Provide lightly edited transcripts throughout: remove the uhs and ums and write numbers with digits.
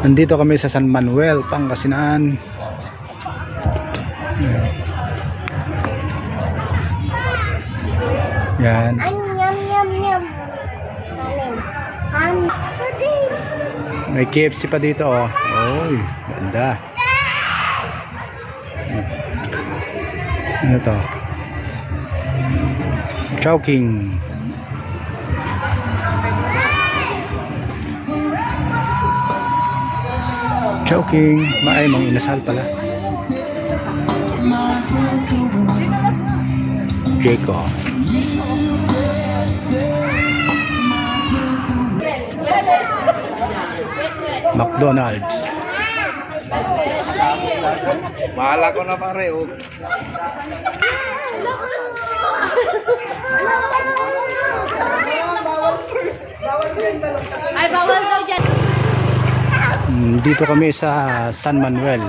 Nandito kami sa San Manuel, Pangasinan. Yan. May KFC pa dito, oh. Oy, ganda. Ano to? Chowking. Chowking. Maay, mang inasal pala. Jacob. McDonald's. Bahala ko na pare, oh. Ay, bawal daw dyan. Dito kami sa San Manuel.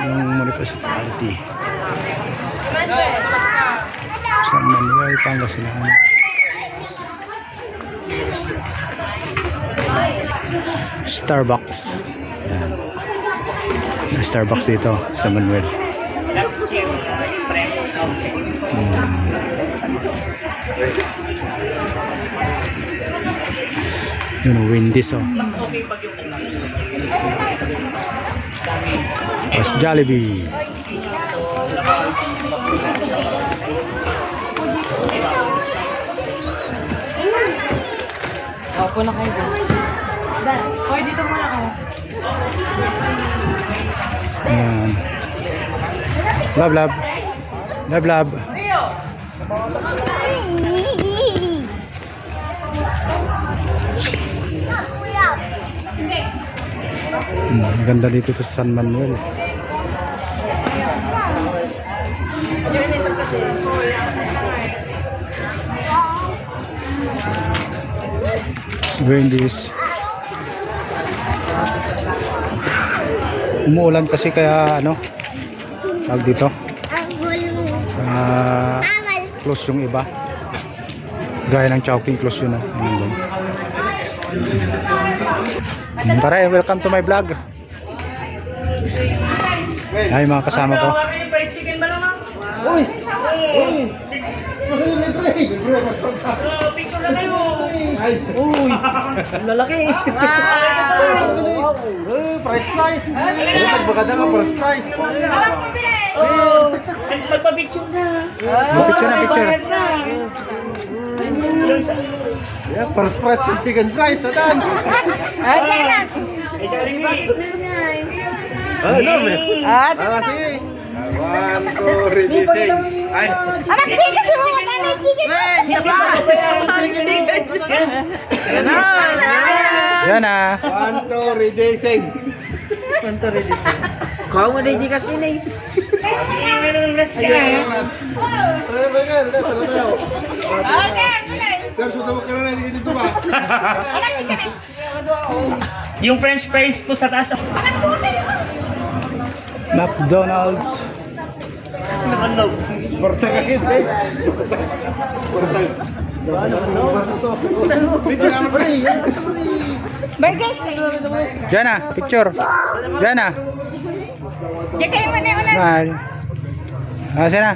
Yung municipality. San Manuel, Pangasinan. Starbucks. Yan. May Starbucks dito sa Manuel. Yun, Wendy's, oh. Mas Jollibee. Opo na kayo dyan. Hoy, dito muna ako. Ayan. Love, love. Love, love. Ganda dito sa San Manuel. Wendy's. Umuulan kasi kaya ano tawag dito close yung iba gaya ng Chowking, close yun. Pare, welcome to my vlog. Ay, mga kasama ko. Uy! Uy! Picture na kayo. Uy! Lalaki. Price price! Ano nagbagada ka, price price! Magpa-picture na. Picture na, picture. Yeah, first price, second price, adan! Ano, men? Sige. 1, 2, releasing. Ay! Anak, di kasi mo mananay chicken. Yan na. 1, 2, releasing. Kau mo na yung Gcash nila eh. Sir, sudah mo ka na dito ba? Yung french fries po sa taas. McDonald's. Nakalaw. Porta ka kid, eh. Porta. Dito na ba rin? Burger. Diyan na, picture. Diyan na. Di kayo muna una. Smile. Asan na?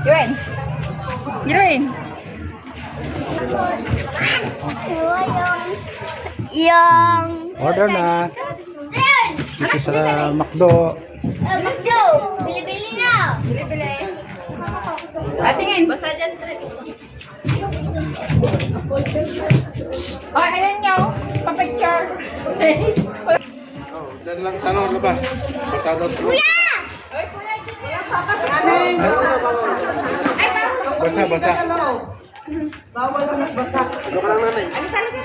Yun. Yun. Yung... Order na. Dito sa McDo. Magdo! Bili-bili na! Bili-bili. Tingin. Basta dyan. Oh, ayan nyo. Pa-picture. Diyan lang tanong labas. Pasado. Kuya! Basa, basa. Bawal na nagbasa. Ano ka lang nanay? Ano talaga?